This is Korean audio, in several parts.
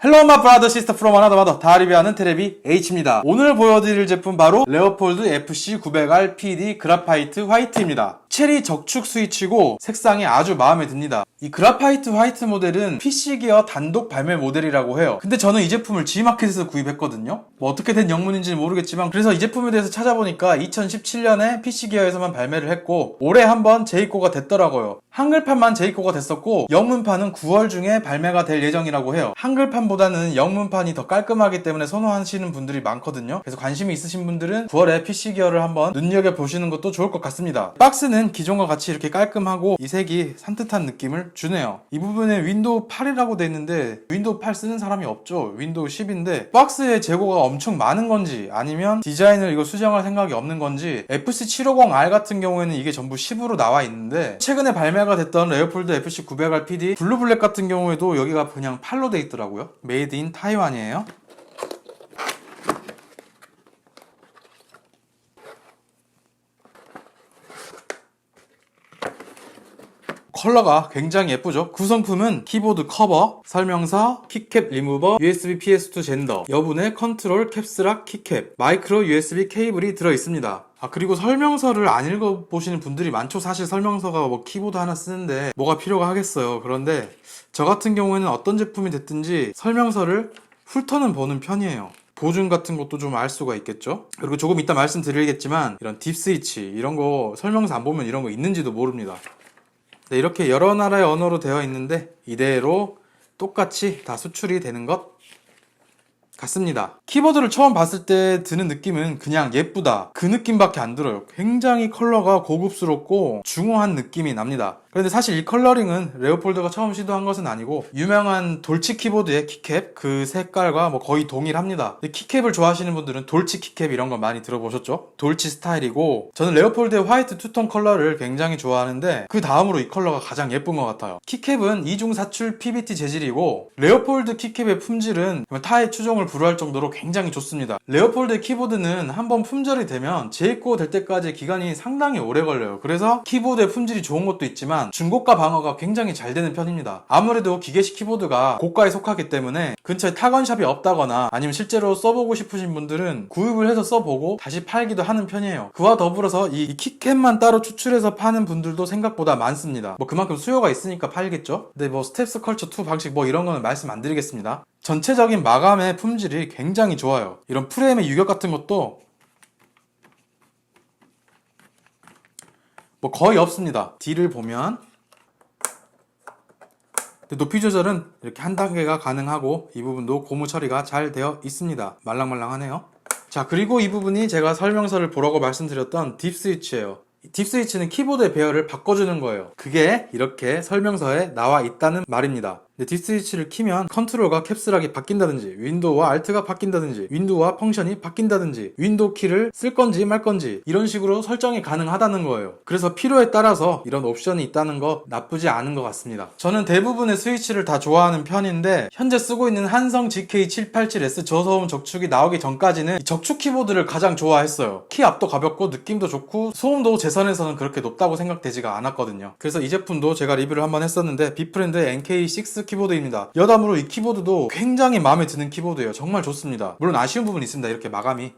헬로 마 브라더 시스터 프롬 아나더 마더 다 리뷰하는 테레비 H입니다. 오늘 보여드릴 제품 바로 레오폴드 FC900R PD 그라파이트 화이트입니다. 체리 적축 스위치고 색상이 아주 마음에 듭니다. 이 그라파이트 화이트 모델은 PC기어 단독 발매 모델이라고 해요. 근데 저는 이 제품을 G마켓에서 구입했거든요. 뭐 어떻게 된 영문인지는 모르겠지만 그래서 이 제품에 대해서 찾아보니까 2017년에 PC기어에서만 발매를 했고 올해 한번 재입고가 됐더라고요. 한글판만 재입고가 됐었고 영문판은 9월 중에 발매가 될 예정이라고 해요. 한글판보다는 영문판이 더 깔끔하기 때문에 선호하시는 분들이 많거든요. 그래서 관심이 있으신 분들은 9월에 PC기어를 한번 눈여겨보시는 것도 좋을 것 같습니다. 박스는 기존과 같이 이렇게 깔끔하고 이 색이 산뜻한 느낌을 주네요. 이 부분에 윈도우 8이라고 돼 있는데 윈도우 8 쓰는 사람이 없죠. 윈도우 10인데 박스에 재고가 엄청 많은 건지 아니면 디자인을 이거 수정할 생각이 없는 건지 FC750R 같은 경우에는 이게 전부 10으로 나와 있는데 최근에 발매가 됐던 레오폴드 FC900R PD 블루블랙 같은 경우에도 여기가 그냥 8로 돼 있더라고요. 메이드 인 타이완이에요. 컬러가 굉장히 예쁘죠. 구성품은 키보드 커버, 설명서, 키캡 리무버, USB PS2 젠더, 여분의 컨트롤 캡스락 키캡, 마이크로 USB 케이블이 들어있습니다. 그리고 설명서를 안 읽어보시는 분들이 많죠. 사실 설명서가 뭐 키보드 하나 쓰는데 뭐가 필요가 하겠어요. 그런데 저 같은 경우에는 어떤 제품이 됐든지 설명서를 훑어는 보는 편이에요. 보증 같은 것도 좀 알 수가 있겠죠. 그리고 조금 이따 말씀드리겠지만 이런 딥 스위치 이런 거 설명서 안 보면 이런 거 있는지도 모릅니다. 네, 이렇게 여러 나라의 언어로 되어 있는데 이대로 똑같이 다 수출이 되는 것 같습니다. 키보드를 처음 봤을 때 드는 느낌은 그냥 예쁘다 그 느낌밖에 안 들어요. 굉장히 컬러가 고급스럽고 중후한 느낌이 납니다. 그런데 사실 이 컬러링은 레오폴드가 처음 시도한 것은 아니고 유명한 돌치 키보드의 키캡 그 색깔과 뭐 거의 동일합니다. 키캡을 좋아하시는 분들은 돌치 키캡 이런 거 많이 들어보셨죠? 돌치 스타일이고 저는 레오폴드의 화이트 투톤 컬러를 굉장히 좋아하는데 그 다음으로 이 컬러가 가장 예쁜 것 같아요. 키캡은 이중사출 PBT 재질이고 레오폴드 키캡의 품질은 타의 추종을 불허할 정도로 굉장히 좋습니다. 레오폴드의 키보드는 한번 품절이 되면 재입고 될 때까지 기간이 상당히 오래 걸려요. 그래서 키보드의 품질이 좋은 것도 있지만 중고가 방어가 굉장히 잘 되는 편입니다. 아무래도 기계식 키보드가 고가에 속하기 때문에 근처에 타건샵이 없다거나 아니면 실제로 써보고 싶으신 분들은 구입을 해서 써보고 다시 팔기도 하는 편이에요. 그와 더불어서 이 키캡만 따로 추출해서 파는 분들도 생각보다 많습니다. 뭐 그만큼 수요가 있으니까 팔겠죠. 근데 뭐 스텝스 컬처 2 방식 뭐 이런 거는 말씀 안 드리겠습니다. 전체적인 마감의 품질이 굉장히 좋아요. 이런 프레임의 유격 같은 것도 뭐 거의 없습니다. D를 보면 높이 조절은 이렇게 한 단계가 가능하고 이 부분도 고무 처리가 잘 되어 있습니다. 말랑말랑하네요. 자, 그리고 이 부분이 제가 설명서를 보라고 말씀드렸던 딥 스위치예요. 딥 스위치는 키보드의 배열을 바꿔주는 거예요. 그게 이렇게 설명서에 나와 있다는 말입니다. 딥 스위치를 키면 컨트롤과 캡스락이 바뀐다든지 윈도우와 알트가 바뀐다든지 윈도우와 펑션이 바뀐다든지 윈도우 키를 쓸 건지 말 건지 이런 식으로 설정이 가능하다는 거예요. 그래서 필요에 따라서 이런 옵션이 있다는 거 나쁘지 않은 것 같습니다. 저는 대부분의 스위치를 다 좋아하는 편인데 현재 쓰고 있는 한성 GK787S 저소음 적축이 나오기 전까지는 이 적축 키보드를 가장 좋아했어요. 키 압도 가볍고 느낌도 좋고 소음도 제 선에서는 그렇게 높다고 생각되지가 않았거든요. 그래서 이 제품도 제가 리뷰를 한번 했었는데 비프렌드의 NK6 키보드입니다. 여담으로 이 키보드도 굉장히 마음에 드는 키보드예요. 정말 좋습니다. 물론 아쉬운 부분이 있습니다. 이렇게 마감이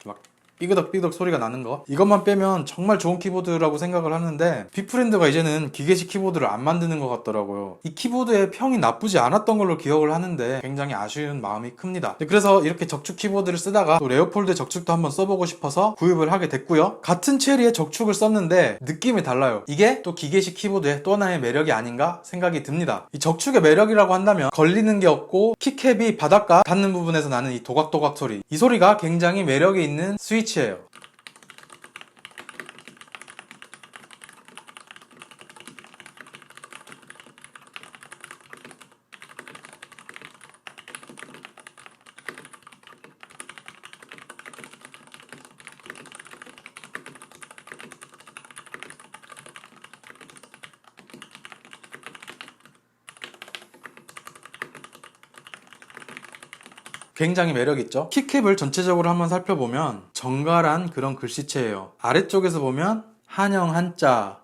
막 삐그덕삐그덕 소리가 나는 거 이것만 빼면 정말 좋은 키보드라고 생각을 하는데 비프렌드가 이제는 기계식 키보드를 안 만드는 것 같더라고요. 이 키보드의 평이 나쁘지 않았던 걸로 기억을 하는데 굉장히 아쉬운 마음이 큽니다. 그래서 이렇게 적축 키보드를 쓰다가 또 레오폴드 적축도 한번 써보고 싶어서 구입을 하게 됐고요. 같은 체리의 적축을 썼는데 느낌이 달라요. 이게 또 기계식 키보드의 또 하나의 매력이 아닌가 생각이 듭니다. 이 적축의 매력이라고 한다면 걸리는 게 없고 키캡이 바닥과 닿는 부분에서 나는 이 도각도각 소리 이 소리가 굉장히 매력이 있는 스위치예요. 굉장히 매력있죠? 키캡을 전체적으로 한번 살펴보면 정갈한 그런 글씨체예요. 아래쪽에서 보면 한영 한자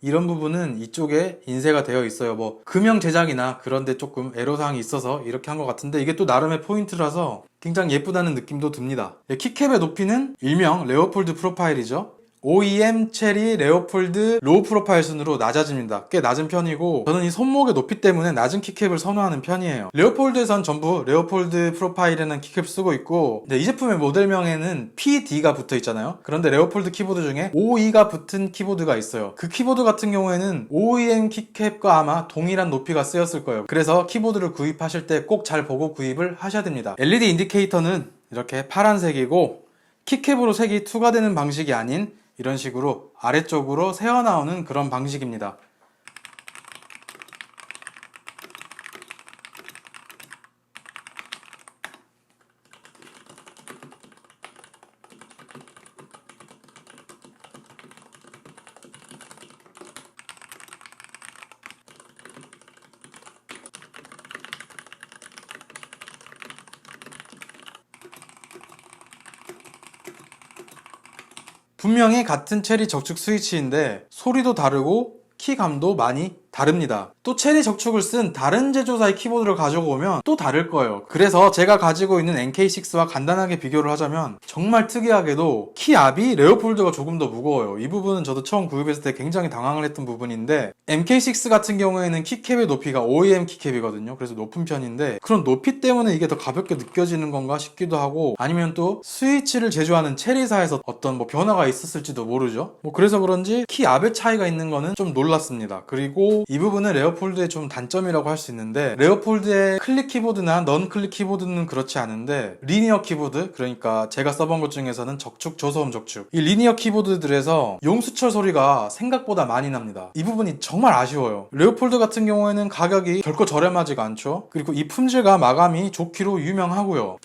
이런 부분은 이쪽에 인쇄가 되어 있어요. 뭐 금형 제작이나 그런데 조금 애로사항이 있어서 이렇게 한 것 같은데 이게 또 나름의 포인트라서 굉장히 예쁘다는 느낌도 듭니다. 킥캡의 높이는 일명 레오폴드 프로파일이죠. OEM 체리 레오폴드 로우 프로파일 순으로 낮아집니다. 꽤 낮은 편이고 저는 이 손목의 높이 때문에 낮은 키캡을 선호하는 편이에요. 레오폴드에선 전부 레오폴드 프로파일이라는 키캡 쓰고 있고 이 제품의 모델명에는 PD가 붙어 있잖아요. 그런데 레오폴드 키보드 중에 OE가 붙은 키보드가 있어요. 그 키보드 같은 경우에는 OEM 키캡과 아마 동일한 높이가 쓰였을 거예요. 그래서 키보드를 구입하실 때 꼭 잘 보고 구입을 하셔야 됩니다. LED 인디케이터는 이렇게 파란색이고 키캡으로 색이 투과되는 방식이 아닌 이런 식으로 아래쪽으로 새어나오는 그런 방식입니다. 분명히 같은 체리 적축 스위치인데 소리도 다르고 키감도 많이 다릅니다. 또 체리 적축을 쓴 다른 제조사의 키보드를 가지고 오면 또 다를 거예요. 그래서 제가 가지고 있는 NK6와 간단하게 비교를 하자면 정말 특이하게도 키 압이 레오폴드가 조금 더 무거워요. 이 부분은 저도 처음 구입했을 때 굉장히 당황을 했던 부분인데 MK6 같은 경우에는 키캡의 높이가 OEM 키캡이거든요. 그래서 높은 편인데 그런 높이 때문에 이게 더 가볍게 느껴지는 건가 싶기도 하고 아니면 또 스위치를 제조하는 체리사에서 어떤 뭐 변화가 있었을지도 모르죠. 뭐 그래서 그런지 키 압의 차이가 있는 거는 좀 놀랐습니다. 그리고 이 부분은 레오폴드의 좀 단점이라고 할 수 있는데 레오폴드의 클릭 키보드나 넌 클릭 키보드는 그렇지 않은데 리니어 키보드, 그러니까 제가 써본 것 중에서는 적축, 저소음 적축, 이 리니어 키보드들에서 용수철 소리가 생각보다 많이 납니다. 이 부분이 정말 아쉬워요. 레오폴드 같은 경우에는 가격이 결코 저렴하지가 않죠. 그리고 이 품질과 마감이 좋기로 유명하고요.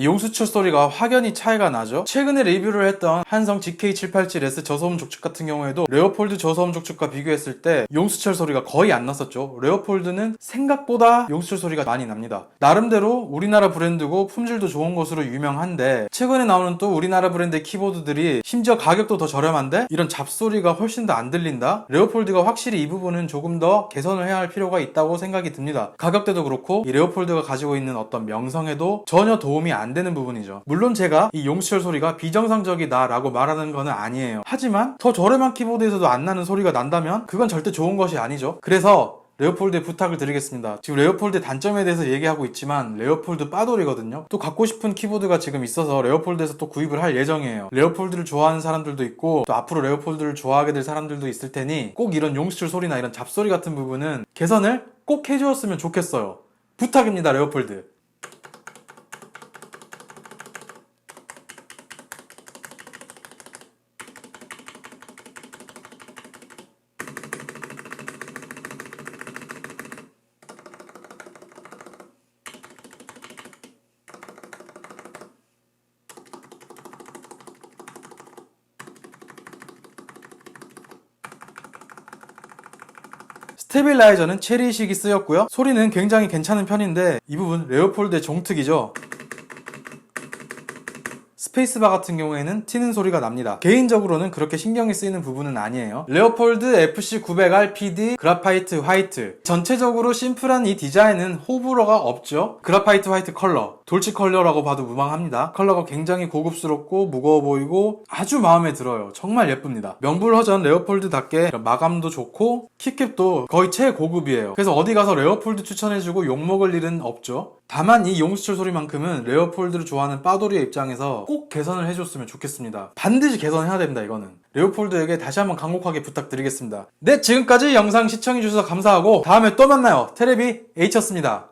용수철 소리가 확연히 차이가 나죠. 최근에 리뷰를 했던 한성 GK787S 저소음 족축 같은 경우에도 레오폴드 저소음 족축과 비교했을 때 용수철 소리가 거의 안 났었죠. 레오폴드는 생각보다 용수철 소리가 많이 납니다. 나름대로 우리나라 브랜드고 품질도 좋은 것으로 유명한데 최근에 나오는 또 우리나라 브랜드의 키보드들이 심지어 가격도 더 저렴한데 이런 잡소리가 훨씬 더 안 들린다? 레오폴드가 확실히 이 부분은 조금 더 개선을 해야 할 필요가 있다고 생각이 듭니다. 가격대도 그렇고 이 레오폴드가 가지고 있는 어떤 명성에도 전혀 도움이 안 되는 부분이죠. 물론 제가 이 용수철 소리가 비정상적이다 라고 말하는 건 아니에요. 하지만 더 저렴한 키보드에서도 안 나는 소리가 난다면 그건 절대 좋은 것이 아니죠. 그래서 레오폴드에 부탁을 드리겠습니다. 지금 레오폴드의 단점에 대해서 얘기하고 있지만 레오폴드 빠돌이거든요. 또 갖고 싶은 키보드가 지금 있어서 레오폴드에서 또 구입을 할 예정이에요. 레오폴드를 좋아하는 사람들도 있고 또 앞으로 레오폴드를 좋아하게 될 사람들도 있을 테니 꼭 이런 용수철 소리나 이런 잡소리 같은 부분은 개선을 꼭 해주었으면 좋겠어요. 부탁입니다, 레오폴드. 스테빌라이저는 체리식이 쓰였고요. 소리는 굉장히 괜찮은 편인데 이 부분 레오폴드의 종특이죠. 스페이스바 같은 경우에는 튀는 소리가 납니다. 개인적으로는 그렇게 신경이 쓰이는 부분은 아니에요. 레오폴드 FC900R PD 그라파이트 화이트, 전체적으로 심플한 이 디자인은 호불호가 없죠. 그라파이트 화이트 컬러, 돌치 컬러라고 봐도 무방합니다. 컬러가 굉장히 고급스럽고 무거워 보이고 아주 마음에 들어요. 정말 예쁩니다. 명불허전 레오폴드답게 마감도 좋고 키캡도 거의 최고급이에요. 그래서 어디 가서 레오폴드 추천해주고 욕먹을 일은 없죠. 다만 이 용수철 소리만큼은 레오폴드를 좋아하는 빠돌이의 입장에서 꼭 개선을 해줬으면 좋겠습니다. 반드시 개선해야 됩니다. 이거는 레오폴드에게 다시 한번 간곡하게 부탁드리겠습니다. 네, 지금까지 영상 시청해주셔서 감사하고 다음에 또 만나요. 테레비 H였습니다.